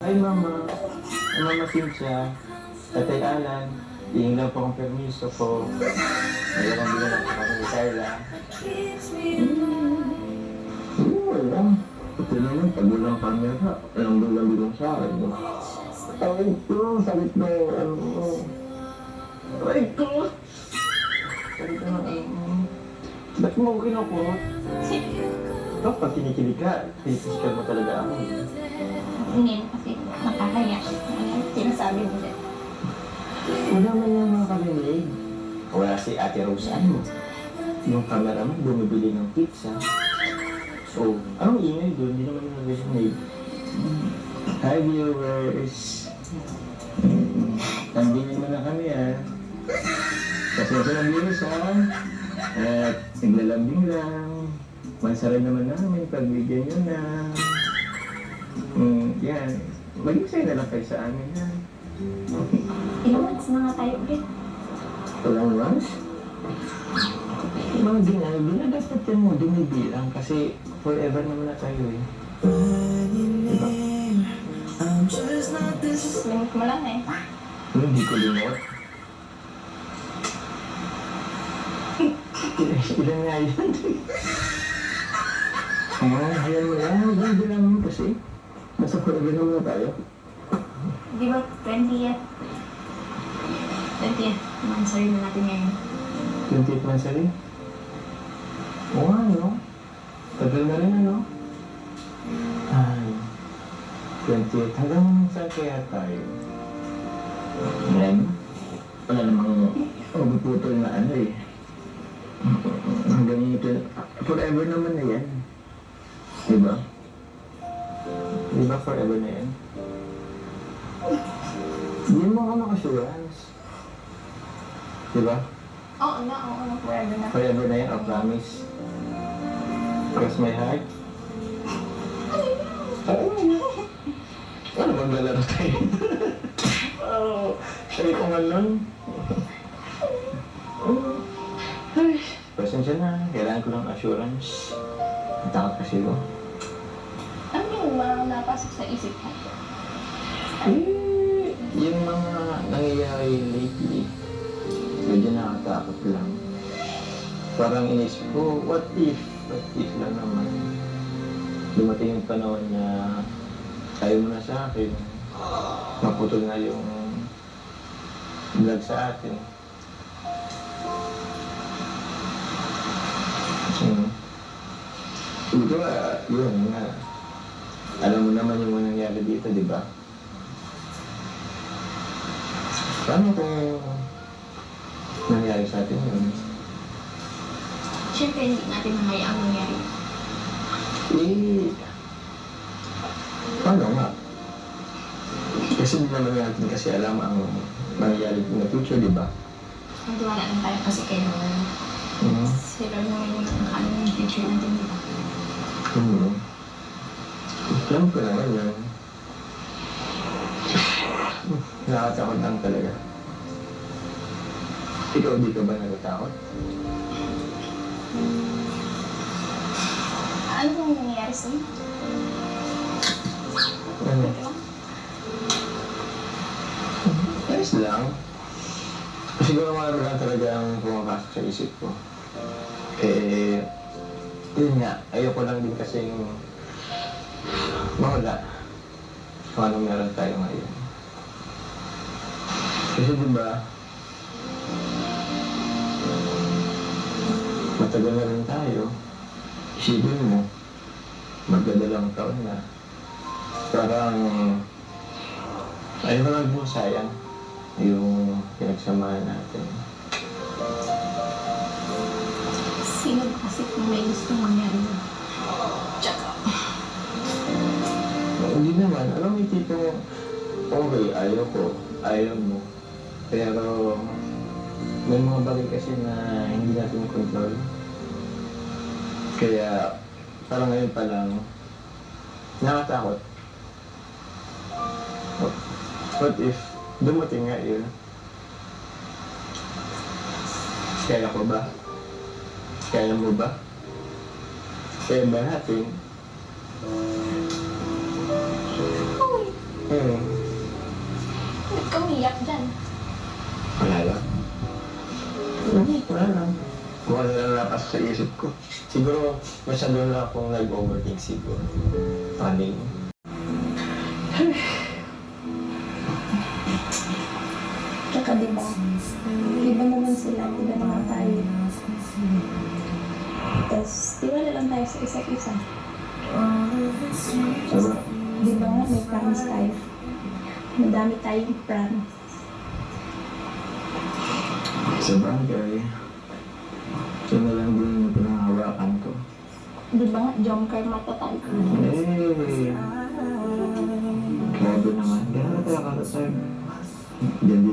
Hi, Mama. Mama Cynthia. Tatay Alan. Hingin lang po akong permiso po. Mayroong bilang lang sa kami ni Carla. Wala. Pati naman, pag walang camera, anong bilang sa akin. Aray ko, sakit na ano. Aray ko! Sabi ko na, ba't mo ako kinukot? Ikaw, pag kinikilig ka, physical mo talaga ako. Hindi kasi nakakaya. Sinasabi mo din. Wala man yung makakarinig. Wala si Ate Rose, ano? Yung cameraman bumibili ng pizza. So, anong ingay doon? Hindi naman yung narinig. Hi viewers! Tandingin mo na kami Kasi ito ng viewers At naglalambing lang. Mansaray naman namin pagbigyan nyo na. Yan. Maging sa'yo na lang kayo sa amin Ilang months na nga tayo ulit. Walang rush? Mga ginagawa na dapat yan mo dumibilang kasi forever naman na tayo Diba? Limit mo lang Hindi ko limot. Ilan nga yan? Ayan mo lang. Bilang mo kasi. Nasa forever naman na tayo. Di ba 20th? 20th. Mansari na natin ngayon. 28 months rin? Oo nga, no? Tagal na rin, ano? Ay, 28. Hanggang saan kaya tayo? Yan. Wala namang putol na ano Hanggang ito, forever naman na yan. Diba? Di ba forever na yan? Hindi mo ka assurance. Di ba? Oo na. Forever na. Forever na yan, I promise. Cross my heart. Ano maglalaro tayo? Sabi ko nga nun. Ay, pasensya na. Kailangan ko ng assurance. Takot kasi ko. Ano yung mga napasok sa isip mo? Yung mga nangyayari lately, medyo nakakatakot lang. Parang inisip ko, what if lang naman. Dumating yung panahon na ayaw mo na sa akin. Maputol na yung vlog sa atin. Ito yun nga. Alam mo naman yung mga nangyari dito, di ba? Paano kung nangyari sa atin yun? Siyempre, hindi natin mahayaan mangyari. Paano nga? Kasi hindi naman natin kasi alam ang mangyayari in the future, di ba? Magtiwala lang tayo kasi kayo sila naman yung nakakaano yung future natin, di ba? Alam ko naman yan. Nakakatakot lang talaga. Ikaw, di ka ba natatakot? Ano kung nangyayari sa'yo? Ano? Ayos lang. Siguro marami lang talaga ang pumapasok sa isip ko. Yun nga, ayoko lang din kasing mawala kung anong meron tayo ngayon. Kasi diba, matagal na rin tayo. Isipin mo, magdadalang taon na. Parang, ayoko lang din sayang yung pinagsamahan natin. Sino ba kasi kung may gusto mangyari mo? Tsaka. Hindi naman. Alam mo yung tipo, okay, ayaw ko, ayaw mo. Pero, may mga bagay kasi na hindi natin control. Kaya, parang ngayon pa lang, nakatakot. What if, dumating nga yun? Kaya ko ba? Kaya mo ba? Kaya ba natin? Ba't ka umiyak dyan? Wala lang. Wala lang. Kung ano lang napas sa isip ko. Siguro, masyado na akong nag-overthink siguro. Paning. Tsaka diba? Iba naman sila, iba naman tayo. Tapos, tiwala lang tayo sa isa't isa. Diba? Di ba nga, may promise tayo. Madami tayong promise. Sa bagay. Siya na lang din yung pinangahawakan ko. Di ba nga, Jomcar mata tayo. Eh. Grabe naman. Kaya na tayo kakasag. Diyan din